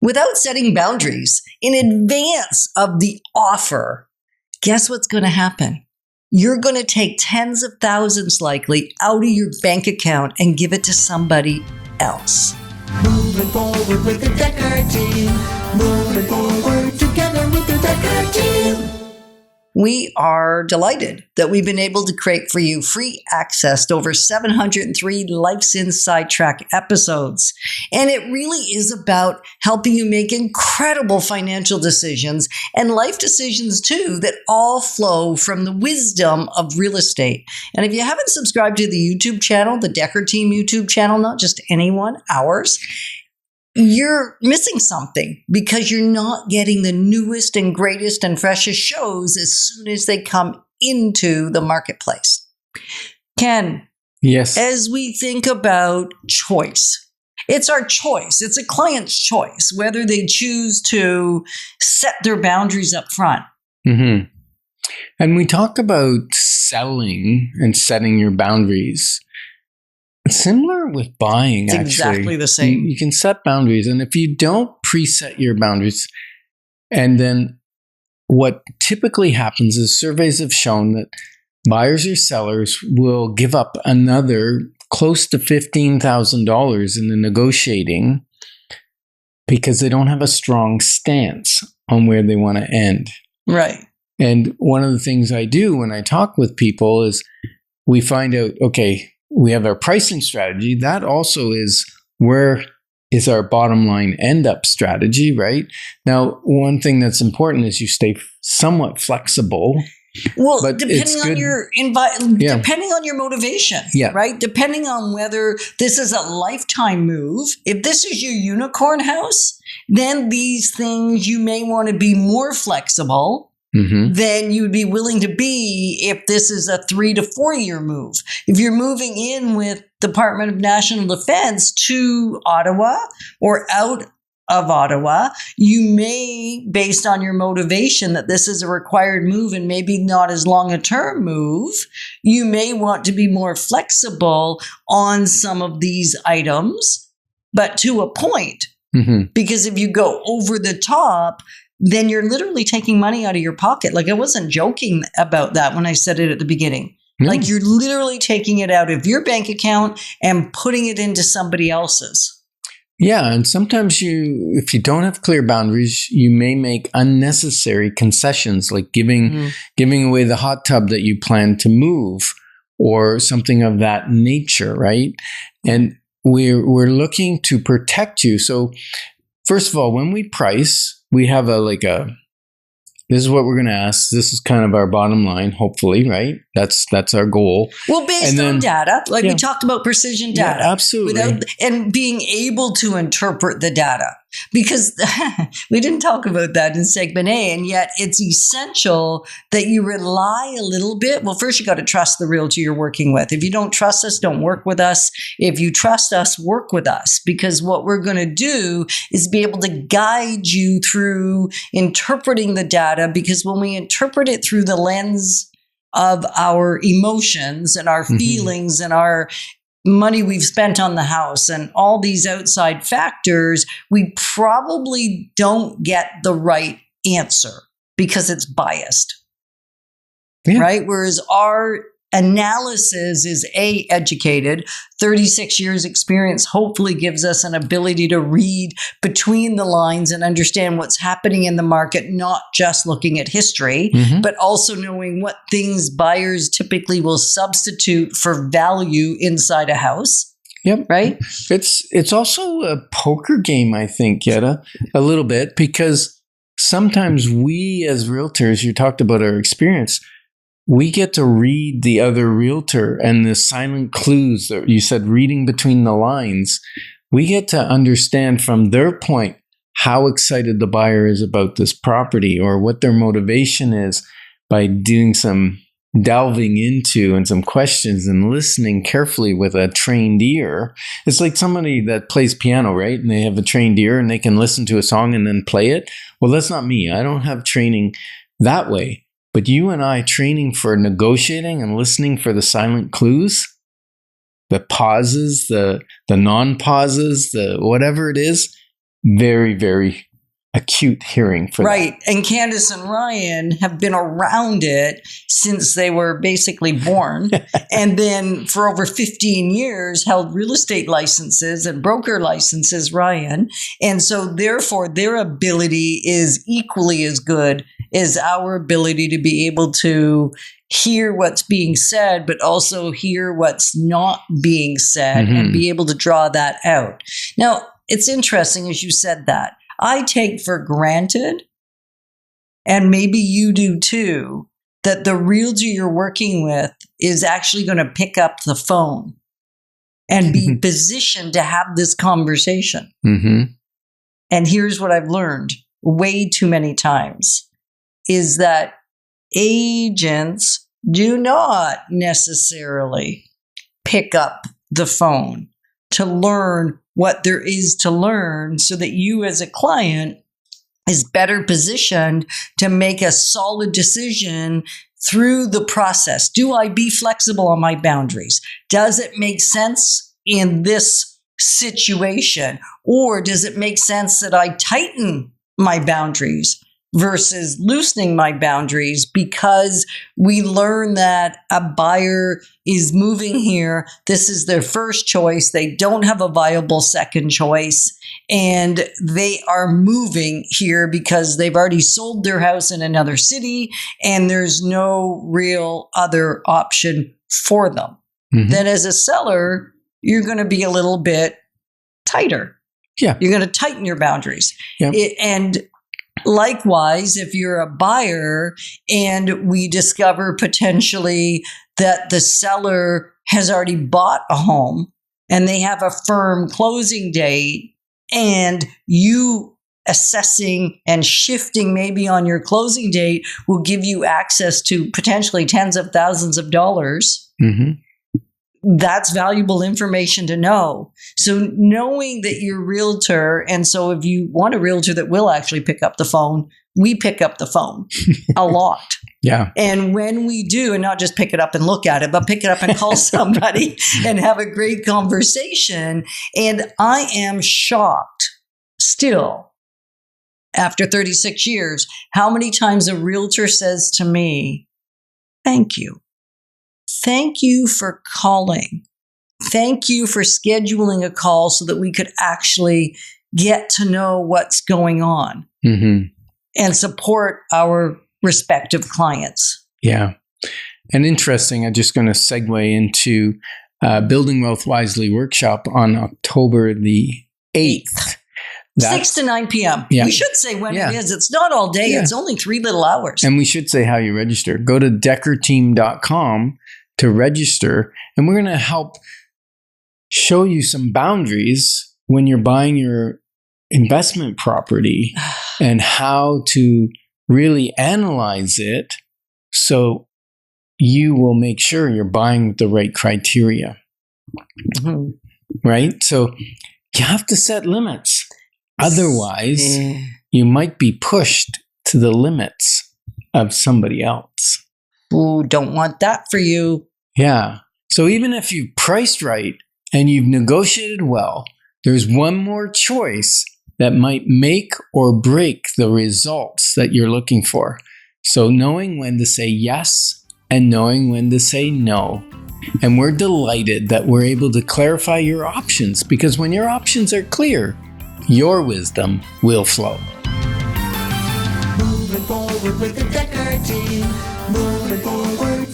without setting boundaries in advance of the offer, guess what's going to happen? You're going to take tens of thousands likely out of your bank account and give it to somebody else. Moving forward with the Dekker Team. Moving forward together with the Dekker Team. We are delighted that we've been able to create for you free access to over 703 Life's Inside Track episodes. And it really is about helping you make incredible financial decisions and life decisions too that all flow from the wisdom of real estate. And if you haven't subscribed to the YouTube channel, the Dekker Team YouTube channel, not just anyone, ours, you're missing something because you're not getting the newest and greatest and freshest shows as soon as they come into the marketplace. Ken, yes. As we think about choice, it's our choice. It's a client's choice, whether they choose to set their boundaries up front. Mm-hmm. And we talk about selling and setting your boundaries. Similar with buying, it's actually. Exactly the same. You can set boundaries. And if you don't preset your boundaries, and then what typically happens is surveys have shown that buyers or sellers will give up another close to $15,000 in the negotiating because they don't have a strong stance on where they want to end. Right. And one of the things I do when I talk with people is we find out, okay, we have our pricing strategy. That also is where is our bottom line end up strategy, right? Now, one thing that's important is you stay somewhat flexible. Well, depending on your depending on your motivation, yeah. Right? Depending on whether this is a lifetime move. If this is your unicorn house, then these things you may want to be more flexible. Mm-hmm. Than you'd be willing to be if this is a 3 to 4 year move. If you're moving in with Department of National Defense to Ottawa or out of Ottawa, you may, based on your motivation that this is a required move and maybe not as long a term move, you may want to be more flexible on some of these items, but to a point. Mm-hmm. Because if you go over the top, then you're literally taking money out of your pocket. Like, I wasn't joking about that when I said it at the beginning. No. Like, you're literally taking it out of your bank account and putting it into somebody else's. Yeah. And sometimes if you don't have clear boundaries, you may make unnecessary concessions, like giving away the hot tub that you plan to move or something of that nature, right? And we're looking to protect you. So first of all, when we price, we have this is what we're going to ask. This is kind of our bottom line, hopefully, right? That's our goal. Well, based on data, like we talked about precision data. Yeah, absolutely. And being able to interpret the data. Because we didn't talk about that in segment A, and yet it's essential that you rely a little bit. Well, first you got to trust the realtor you're working with. If you don't trust us, don't work with us. If you trust us, work with us. Because what we're going to do is be able to guide you through interpreting the data, because when we interpret it through the lens of our emotions and our feelings and our money we've spent on the house and all these outside factors, we probably don't get the right answer because it's biased, right? Whereas our analysis is educated. 36 years experience hopefully gives us an ability to read between the lines and understand what's happening in the market, not just looking at history, but also knowing what things buyers typically will substitute for value inside a house. Yep. Right? It's also a poker game, I think, Yetta, a little bit, because sometimes we as realtors, you talked about our experience, we get to read the other realtor and the silent clues that you said, reading between the lines. We get to understand from their point how excited the buyer is about this property or what their motivation is by doing some delving into and some questions and listening carefully with a trained ear. It's like somebody that plays piano, right? And they have a trained ear and they can listen to a song and then play it. Well, that's not me. I don't have training that way. But you and I training for negotiating and listening for the silent clues, the pauses, the non-pauses, the whatever it is, very, very acute hearing for right. And Candace and Ryan have been around it since they were basically born. And then for over 15 years held real estate licenses and broker licenses, Ryan. And so therefore their ability is equally as good as our ability to be able to hear what's being said, but also hear what's not being said and be able to draw that out. Now, it's interesting as you said that. I take for granted, and maybe you do too, that the realtor you're working with is actually going to pick up the phone and be positioned to have this conversation. And here's what I've learned way too many times is that agents do not necessarily pick up the phone to learn what there is to learn so that you as a client is better positioned to make a solid decision through the process. Do I be flexible on my boundaries? Does it make sense in this situation? Or does it make sense that I tighten my boundaries versus loosening my boundaries because we learn that a buyer is moving here. This is their first choice. They don't have a viable second choice. And they are moving here because they've already sold their house in another city and there's no real other option for them. Then as a seller, you're going to be a little bit tighter. Yeah. You're going to tighten your boundaries. Yeah. And likewise, if you're a buyer and we discover potentially that the seller has already bought a home and they have a firm closing date and you assessing and shifting maybe on your closing date will give you access to potentially tens of thousands of dollars. That's valuable information to know. So knowing that your realtor, and so if you want a realtor that will actually pick up the phone, we pick up the phone a lot. Yeah. And when we do, and not just pick it up and look at it, but pick it up and call somebody and have a great conversation. And I am shocked still, after 36 years, how many times a realtor says to me, thank you. Thank you for calling. Thank you for scheduling a call so that we could actually get to know what's going on and support our respective clients. Yeah. And interesting, I'm just going to segue into Building Wealth Wisely workshop on October the 8th. 6 to 9 p.m. Yeah. We should say when it is. It's not all day. It's only 3 little hours. And we should say how you register. Go to dekkerteam.com to register. And we're going to help show you some boundaries when you're buying your investment property and how to really analyze it so you will make sure you're buying with the right criteria. Right? So you have to set limits. Otherwise, you might be pushed to the limits of somebody else. Ooh, don't want that for you. Yeah. So even if you've priced right and you've negotiated well, there's one more choice that might make or break the results that you're looking for. So knowing when to say yes and knowing when to say no. And we're delighted that we're able to clarify your options, because when your options are clear, your wisdom will flow. Moving forward with the Dekker Team. Moving forward